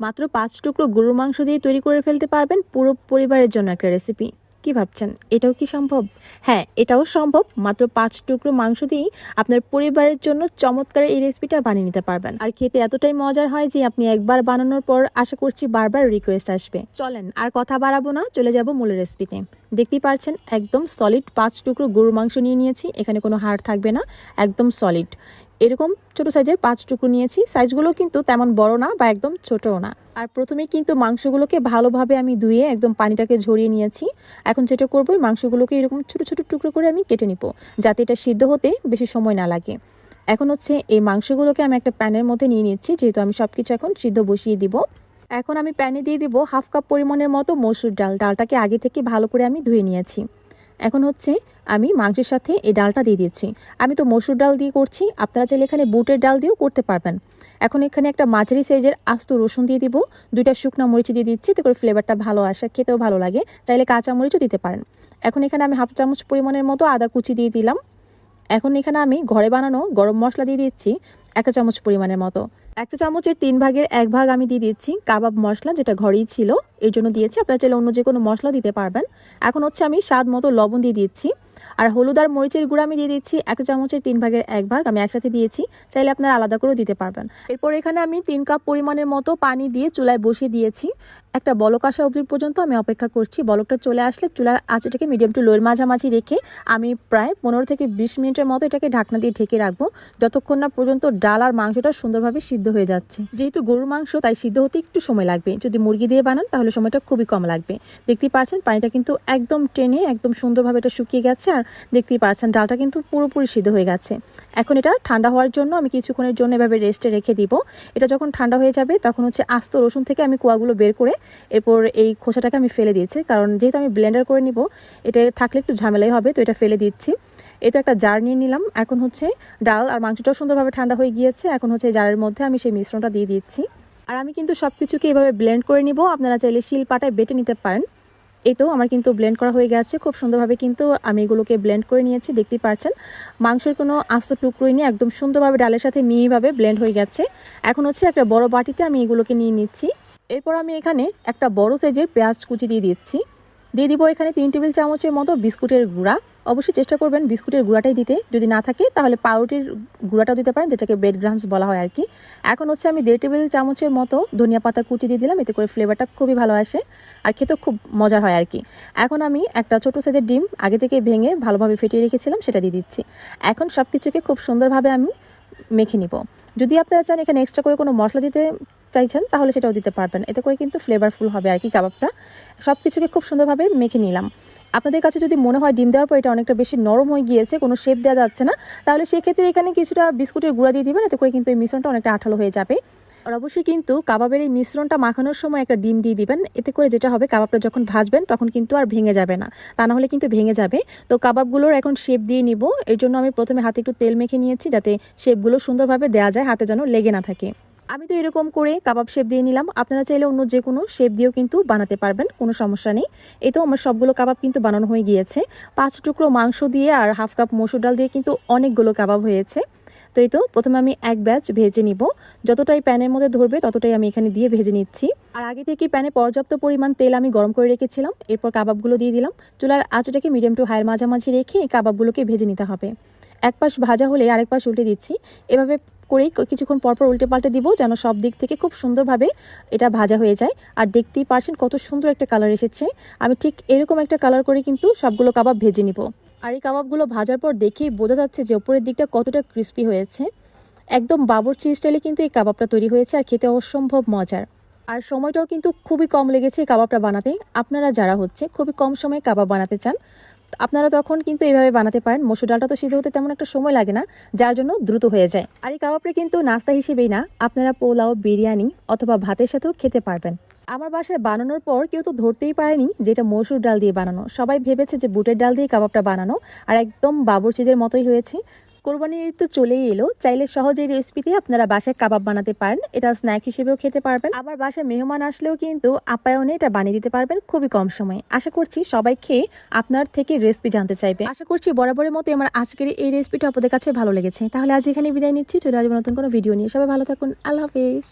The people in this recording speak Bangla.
মাত্র 5 টুকরো গরুর মাংস দিয়ে তৈরি করে ফেলতে পারবেন পুরো পরিবারের জন্য একটা রেসিপি। কি ভাবছেন, এটাও কি সম্ভব? হ্যাঁ, এটাও সম্ভব। মাত্র 5 টুকরো মাংস দিয়েই আপনার পরিবারের জন্য চমৎকার এই রেসিপিটা বানিয়ে নিতে পারবেন। আর খেতে এতটাই মজার হয় যে আপনি একবার বানানোর পর আশা করছি বারবার রিকোয়েস্ট আসবে। চলেন আর কথা বাড়াবো না, চলে যাব মূল রেসিপিতে। দেখতেই পারছেন একদম সলিড 5 টুকরো গরুর মাংস নিয়েছি। এখানে কোনো হাড় থাকবে না, একদম সলিড। এরকম ছোট সাইজের 5 টুকরো নিয়েছি। সাইজগুলো কিন্তু তেমন বড় না বা একদম ছোটও না। আর প্রথমে কিন্তু মাংসগুলোকে ভালোভাবে আমি ধুয়ে একদম পানিটাকে ঝরিয়ে নিয়েছি। এখন যেটা করবো, মাংসগুলোকে এরকম ছোট ছোট টুকরো করে আমি কেটে নিব, যাতে এটা সিদ্ধ হতে বেশি সময় না লাগে। এখন হচ্ছে এই মাংসগুলোকে আমি একটা প্যানের মধ্যে নিয়ে নিচ্ছি, যেহেতু আমি সবকিছু এখন সিদ্ধ বসিয়ে দিব। এখন আমি প্যানে দিয়ে দিব 1/2 কাপ পরিমাণের মতো মসুর ডাল। ডালটাকে আগে থেকে ভালো করে আমি ধুয়ে নিয়েছি। এখন হচ্ছে আমি মাংসের সাথে এই ডালটা দিয়ে দিচ্ছি। আমি তো মসুর ডাল দিয়ে করছি, আপনারা চাইলে এখানে বুটের ডাল দিয়েও করতে পারবেন। এখন এখানে একটা মাঝারি সাইজের আস্ত রসুন দিয়ে দিব, 2টা শুকনো মরিচ দিয়ে দিচ্ছি, এতে করে ফ্লেভারটা ভালো আসে, খেতেও ভালো লাগে। চাইলে কাঁচা মরিচও দিতে পারেন। এখন এখানে আমি 1/2 চামচ পরিমাণের মতো আদা কুচি দিয়ে দিলাম। এখন এখানে আমি ঘরে বানানো গরম মশলা দিয়ে দিচ্ছি 1 চামচ পরিমাণের মতো। 1 চামচের 3 ভাগের 1 ভাগ আমি দিয়ে দিচ্ছি কাবাব মশলা, যেটা ঘরেই ছিল এর জন্য দিয়েছি। আপনারা চাইলে অন্য যে কোনো মশলা দিতে পারবেন। এখন হচ্ছে আমি স্বাদ মতো লবণ দিয়ে দিচ্ছি। আর হলুদ আর মরিচের গুঁড়া আমি দিয়ে দিচ্ছি 1 চামচের 3 ভাগের 1 ভাগ, আমি একসাথে দিয়েছি। চাইলে আপনারা আলাদা করেও দিতে পারবেন। এরপর এখানে আমি 3 কাপ পরিমাণের মতো পানি দিয়ে চুলায় বসিয়ে দিয়েছি। একটা বলক আসা অবধি পর্যন্ত আমি অপেক্ষা করছি। বলকটা চলে আসলে চুলার আঁচটাকে মিডিয়াম টু লোয়ের মাঝামাঝি রেখে আমি প্রায় 15 থেকে 20 মিনিটের মতো এটাকে ঢাকনা দিয়ে ঢেকে রাখবো, যতক্ষণ না পর্যন্ত ডাল আর মাংসটা সুন্দরভাবে সিদ্ধ হয়ে যাচ্ছে। যেহেতু গরুর মাংস, তাই সিদ্ধ হতে একটু সময় লাগবে। যদি মুরগি দিয়ে বানান তাহলে সময়টা খুবই কম লাগবে। দেখতেই পাচ্ছেন পানিটা কিন্তু একদম টেনে একদম সুন্দরভাবে এটা শুকিয়ে গেছে। আর দেখতেই পাচ্ছেন ডালটা কিন্তু পুরোপুরি সিদ্ধ হয়ে গেছে। এখন এটা ঠান্ডা হওয়ার জন্য আমি কিছুক্ষণের জন্য এভাবে রেস্টে রেখে দিব। এটা যখন ঠান্ডা হয়ে যাবে তখন হচ্ছে আস্ত রসুন থেকে আমি কোয়াগুলো বের করে এরপর এই খোসাটাকে আমি ফেলে দিয়েছি, কারণ যেহেতু আমি ব্লেন্ডার করে নিব, এটা থাকলে একটু ঝামেলাই হবে, তো এটা ফেলে দিচ্ছি। এটা একটা জার নিয়ে নিলাম। এখন হচ্ছে ডাল আর মাংসটাও সুন্দরভাবে ঠান্ডা হয়ে গিয়েছে। এখন হচ্ছে জারের মধ্যে আমি সেই মিশ্রণটা দিয়ে দিচ্ছি। আর আমি কিন্তু সব কিছুকে এভাবে ব্লেন্ড করে নিব। আপনারা চাইলে শিল পাটায় বেটে নিতে পারেন। এই তো আমার কিন্তু ব্লেন্ড করা হয়ে গেছে খুব সুন্দরভাবে, কিন্তু আমি এগুলোকে ব্লেন্ড করে নিয়েছি। দেখতেই পাচ্ছেন মাংসের কোনো আস্ত টুকরোই নিয়ে একদম সুন্দরভাবে ডালের সাথে মিহিভাবে ব্লেন্ড হয়ে গেছে। এখন হচ্ছে একটা বড় বাটিতে আমি এগুলোকে নিয়ে নিচ্ছি। এরপর আমি এখানে একটা বড় সাইজের পেঁয়াজ কুচি দিয়ে দিচ্ছি। দিয়ে দিব এখানে 3 টেবিল চামচের মতো বিস্কুটের গুঁড়া। অবশ্যই চেষ্টা করবেন বিস্কুটের গুঁড়াটাই দিতে, যদি না থাকে তাহলে পাউরুটির গুঁড়াটাও দিতে পারেন, যেটাকে ব্রেড গ্রামস বলা হয় আর কি। এখন হচ্ছে আমি 1.5 টেবিল চামচের মতো ধনিয়া পাতা কুচি দিয়ে দিলাম, এতে করে ফ্লেভারটা খুবই ভালো আসে আর খেতেও খুব মজার হয় আর কি। এখন আমি একটা ছোট সাইজের ডিম আগে থেকে ভেঙে ভালোভাবে ফেটিয়ে রেখেছিলাম, সেটা দিয়ে দিচ্ছি। এখন সব কিছুকে খুব সুন্দরভাবে আমি মেখে নিব। যদি আপনারা চান এখানে এক্সট্রা করে কোনো মশলা দিতে চাইছেন তাহলে সেটাও দিতে পারবেন, এতে করে কিন্তু ফ্লেভারফুল হবে আর কি কাবাবটা। সব কিছুকে খুব সুন্দরভাবে মেখে নিলাম। আপনাদের কাছে যদি মনে হয় ডিম দেওয়ার পর এটা অনেকটা বেশি নরম হয়ে গিয়েছে, কোনো শেপ দেওয়া যাচ্ছে না, তাহলে সেক্ষেত্রে এখানে কিছুটা বিস্কুটের গুঁড়া দিয়ে দিবেন, এতে করে কিন্তু এই মিশ্রণটা অনেকটা আঠালো হয়ে যাবে। আর অবশ্যই কিন্তু কাবাবের এই মিশ্রণটা মাখানোর সময় একটা ডিম দিয়ে দিবেন, এতে করে যেটা হবে কাবাবটা যখন ভাজবেন তখন কিন্তু আর ভেঙে যাবে না, তা না হলে কিন্তু ভেঙে যাবে। তো কাবাবগুলোর এখন শেপ দিয়ে নিব। এর জন্য আমি প্রথমে হাতে একটু তেল মেখে নিয়েছি, যাতে শেপগুলো সুন্দরভাবে দেওয়া যায়, হাতে যেন লেগে না থাকে। আমি তো এরকম করে কাবাব শেপ দিয়ে নিলাম। আপনারা চাইলে অন্য যে কোনো শেপ দিয়েও কিন্তু বানাতে পারবেন, কোনো সমস্যা নেই। এই তো আমার সবগুলো কাবাব কিন্তু বানানো হয়ে গিয়েছে। 5 টুকরো মাংস দিয়ে আর 1/2 কাপ মসুর ডাল দিয়ে কিন্তু অনেকগুলো কাবাব হয়েছে। তো এই তো প্রথমে আমি এক ব্যাচ ভেজে নিব, যতটাই প্যানের মধ্যে ধরবে ততটাই আমি এখানে দিয়ে ভেজে নিচ্ছি। আর আগে থেকে প্যানে পর্যাপ্ত পরিমাণ তেল আমি গরম করে রেখেছিলাম। এরপর কাবাবগুলো দিয়ে দিলাম। চুলার আঁচটাকে মিডিয়াম টু হাইয়ের মাঝামাঝি রেখে এই কাবাবগুলোকে ভেজে নিতে হবে। এক পাশ ভাজা হলে আরেক পাশ উল্টে দিচ্ছি। এভাবে করেই কিছুক্ষণ পরপর উল্টে পাল্টে দিব, যেন সব দিক থেকে খুব সুন্দরভাবে এটা ভাজা হয়ে যায়। আর দেখতেই পারছেন কত সুন্দর একটা কালার এসেছে। আমি ঠিক এরকম একটা কালার করে কিন্তু সবগুলো কাবাব ভেজে নিব। আর এই কাবাবগুলো ভাজার পর দেখেই বোঝা যাচ্ছে যে উপরের দিকটা কতটা ক্রিস্পি হয়েছে। একদম বাবুর্চি স্টাইলে কিন্তু এই কাবাবটা তৈরি হয়েছে, আর খেতে অসম্ভব মজার। আর সময়টাও কিন্তু খুবই কম লেগেছে এই কাবাবটা বানাতে। আপনারা যারা হচ্ছে খুবই কম সময়ে কাবাব বানাতে চান, আপনারা তখন কিন্তু এইভাবে বানাতে পারেন। মসুর ডালটা তো সিদ্ধ হতে তেমন একটা সময় লাগে না, যার জন্য দ্রুত হয়ে যায়। আর এই কাবাবটা কিন্তু নাস্তা হিসেবেই না, আপনারা পোলাও, বিরিয়ানি অথবা ভাতের সাথেও খেতে পারবেন। আমার বাসায় বানানোর পর কেউ তো ধরতেই পারেনি যেটা মসুর ডাল দিয়ে বানানো। সবাই ভেবেছে যে বুটের ডাল দিয়ে কাবাবটা বানানো, আর একদম বাবুর্চিদের মতোই হয়েছে। কোরবানির ঈদ তো চলেই এলো, চাইলে সহজেই রেসিপিতে আপনারা বাসায় কাবাব বানাতে পারেন। এটা স্ন্যাক হিসেবেও খেতে পারবেন, আবার বাসায় মেহমান আসলেও কিন্তু আপ্যায়নে এটা বানিয়ে দিতে পারবেন খুবই কম সময়ে। আশা করছি সবাই খেয়ে আপনার থেকে রেসিপি জানতে চাইবে। আশা করছি বরাবরের মতো আমার আজকের এই রেসিপিটা আপনাদের কাছে ভালো লেগেছে। তাহলে আজ এখানে বিদায় নিচ্ছি, চলে আসবো নতুন কোনো ভিডিও নিয়ে। সবাই ভালো থাকুন, আল্লাহ হাফেজ।